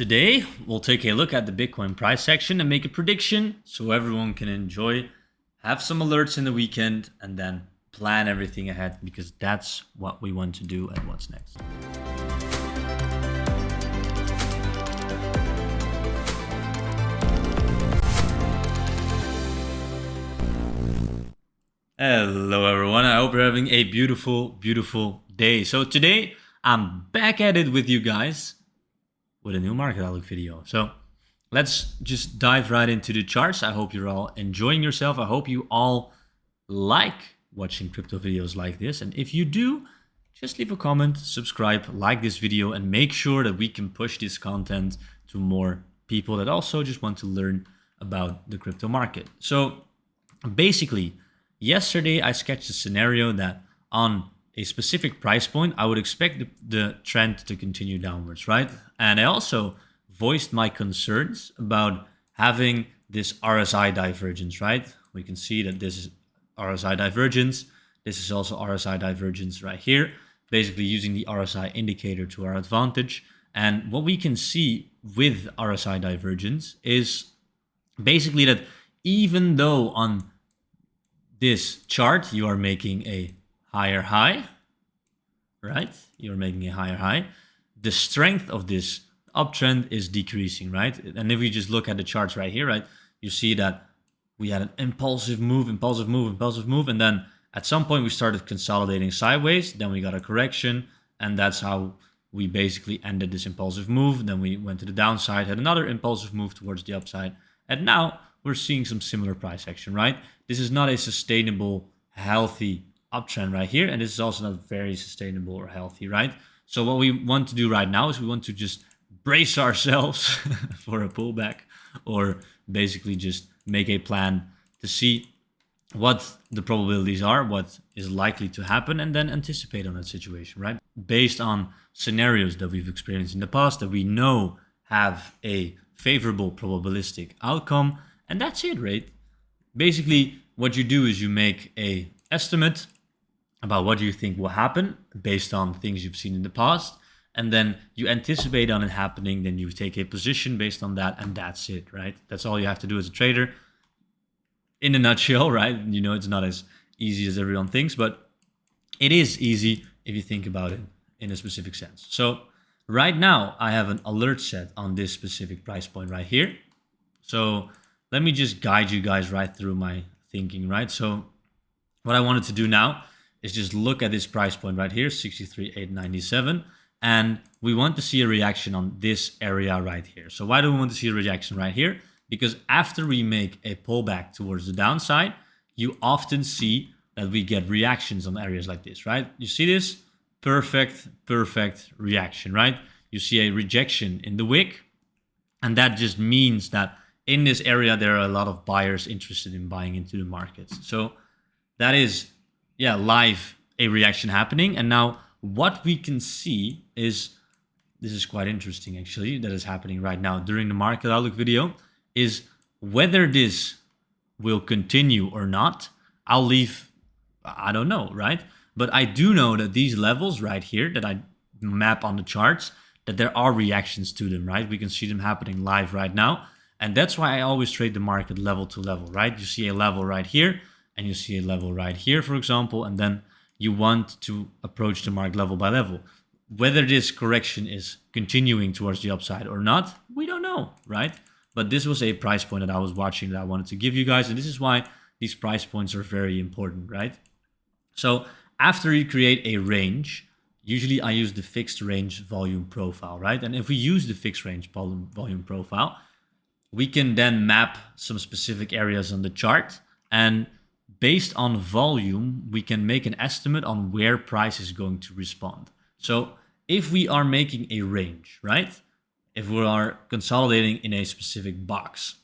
Today, we'll take a look at the Bitcoin price section and make a prediction so everyone can enjoy, have some alerts in the weekend, and then plan everything ahead because that's what we want to do at What's Next. Hello everyone, I hope you're having a beautiful day. So today, I'm back at it with you guys with a new market outlook video. So let's just dive right into the charts. I hope you're all enjoying yourself. I hope you all like watching crypto videos like this. And if you do, just leave a comment, subscribe, like this video, and make sure that we can push this content to more people that also just want to learn about the crypto market. So basically, yesterday I sketched a scenario that on a specific price point, I would expect the trend to continue downwards, right? And I also voiced my concerns about having this RSI divergence, right? We can see that this is RSI divergence. This is also RSI divergence right here, basically using the RSI indicator to our advantage. And what we can see with RSI divergence is basically that even though on this chart you are making a higher high, right? You're making a higher high. The strength of this uptrend is decreasing, right? And if we just look at the charts right here, right, you see that we had an impulsive move, and then at some point we started consolidating sideways, then we got a correction, and that's how we basically ended this impulsive move. Then we went to the downside, had another impulsive move towards the upside, and now we're seeing some similar price action, right? This is not a sustainable, healthy uptrend right here, and this is also not very sustainable or healthy, right? So what we want to do right now is we want to just brace ourselves for a pullback, or basically just make a plan to see what the probabilities are, what is likely to happen, and then anticipate on that situation, right? Based on scenarios that we've experienced in the past that we know have a favorable probabilistic outcome, and that's it, right? Basically, what you do is you make a estimate about what you think will happen based on things you've seen in the past, and then you anticipate on it happening, then you take a position based on that, and that's it, right? That's all you have to do as a trader in a nutshell, right? You know, it's not as easy as everyone thinks, but it is easy if you think about it in a specific sense. So right now I have an alert set on this specific price point right here. So let me just guide you guys right through my thinking, right? So what I wanted to do now is just look at this price point right here, 63,897, and we want to see a reaction on this area right here. So why do we want to see a reaction right here? Because after we make a pullback towards the downside, you often see that we get reactions on areas like this, right? You see this? Perfect reaction, right? You see a rejection in the wick, and that just means that in this area, there are a lot of buyers interested in buying into the markets. So that is, live a reaction happening. And now what we can see is, this is quite interesting actually, that is happening right now during the market outlook video, is whether this will continue or not, I'll leave, I don't know, right? But I do know that these levels right here that I map on the charts, that there are reactions to them, right? We can see them happening live right now. And that's why I always trade the market level to level, right? You see a level right here, and you see a level right here, for example, and then you want to approach the market level by level. Whether this correction is continuing towards the upside or not, we don't know, right? But this was a price point that I was watching that I wanted to give you guys, and this is why these price points are very important, right? So after you create a range, usually I use the fixed range volume profile, right? And if we use the fixed range volume profile, we can then map some specific areas on the chart, and based on volume, we can make an estimate on where price is going to respond. So if we are making a range, right? If we are consolidating in a specific box,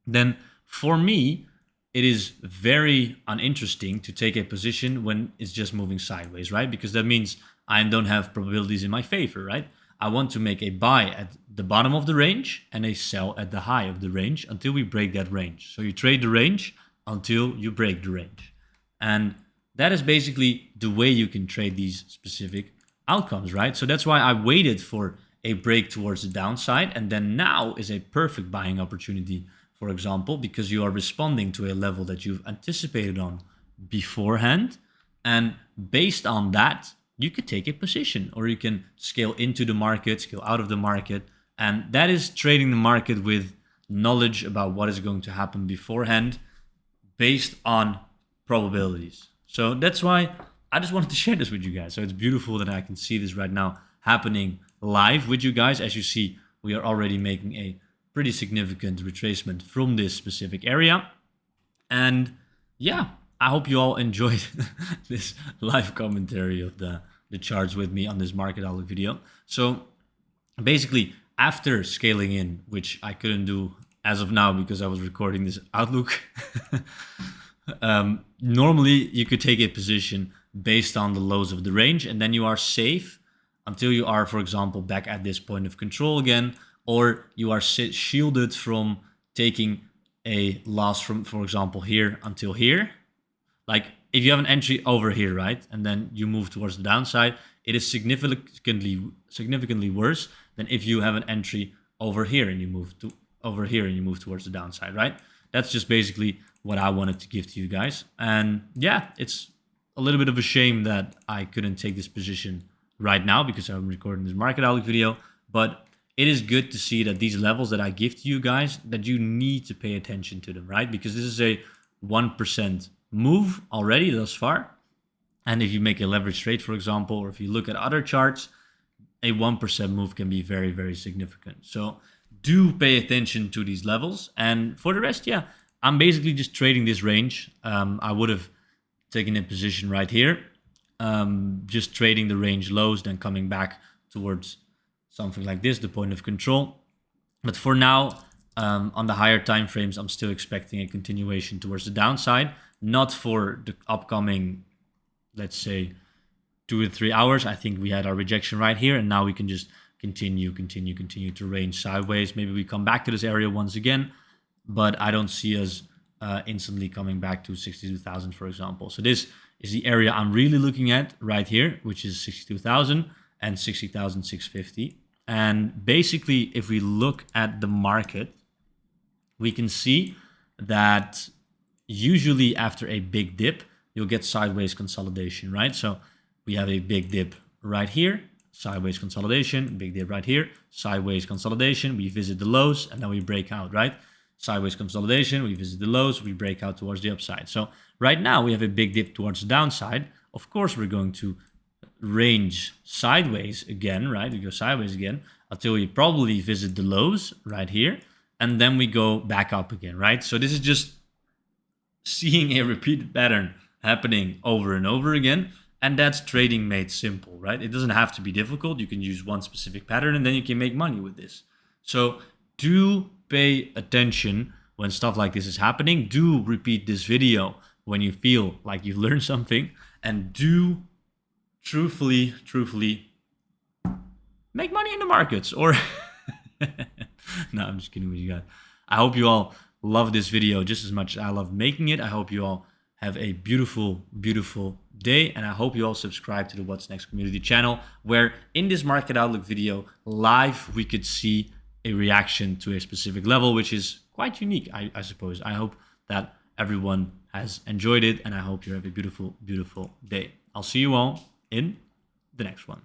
then for me, it is very uninteresting to take a position when it's just moving sideways, right? Because that means I don't have probabilities in my favor, right? I want to make a buy at the bottom of the range and a sell at the high of the range until we break that range. So you trade the range until you break the range. And that is basically the way you can trade these specific outcomes, right? So that's why I waited for a break towards the downside, and then now is a perfect buying opportunity, for example, because you are responding to a level that you've anticipated on beforehand. And based on that, you could take a position, or you can scale into the market, scale out of the market. And that is trading the market with knowledge about what is going to happen beforehand based on probabilities. So that's why I just wanted to share this with you guys. So it's beautiful that I can see this right now happening live with you guys. As you see, we are already making a pretty significant retracement from this specific area. And yeah, I hope you all enjoyed this live commentary of the charts with me on this market outlook video. So basically, after scaling in, which I couldn't do as of now because I was recording this outlook, normally you could take a position based on the lows of the range, and then you are safe until you are, for example, back at this point of control again, or you are shielded from taking a loss from, for example, here until here. Like if you have an entry over here, right, and then you move towards the downside, it is significantly worse than if you have an entry over here and you move to over here and you move towards the downside, right? That's just basically what I wanted to give to you guys. And yeah, it's a little bit of a shame that I couldn't take this position right now because I'm recording this market outlook video, but it is good to see that these levels that I give to you guys, that you need to pay attention to them, right? Because this is a 1% move already thus far. And if you make a leverage trade, for example, or if you look at other charts, a 1% move can be very, very significant. So do pay attention to these levels. And for the rest, yeah, I'm basically just trading this range. I would have taken a position right here, just trading the range lows, then coming back towards something like this, the point of control. But for now, on the higher time frames, I'm still expecting a continuation towards the downside, not for the upcoming, let's say, 2 to 3 hours. I think we had our rejection right here, and now we can just continue to range sideways. Maybe we come back to this area once again, but I don't see us instantly coming back to 62,000, for example. So this is the area I'm really looking at right here, which is 62,000 and 60,650. And basically, if we look at the market, we can see that usually after a big dip, you'll get sideways consolidation, right? So we have a big dip right here, sideways consolidation, big dip right here, sideways consolidation, we visit the lows, and then we break out, right? Sideways consolidation, we visit the lows, we break out towards the upside. So right now we have a big dip towards the downside. Of course, we're going to range sideways again, right? We go sideways again until we probably visit the lows right here, and then we go back up again, right? So this is just seeing a repeated pattern happening over and over again. And that's trading made simple, right? It doesn't have to be difficult. You can use one specific pattern and then you can make money with this. So do pay attention when stuff like this is happening. Do repeat this video when you feel like you've learned something, and do truthfully make money in the markets. Or no, I'm just kidding with you guys. I hope you all love this video just as much as I love making it. I hope you all have a beautiful, beautiful day. And I hope you all subscribe to the WhatsNext Community Channel, where in this market outlook video live, we could see a reaction to a specific level, which is quite unique, I suppose. I hope that everyone has enjoyed it, and I hope you have a beautiful, beautiful day. I'll see you all in the next one.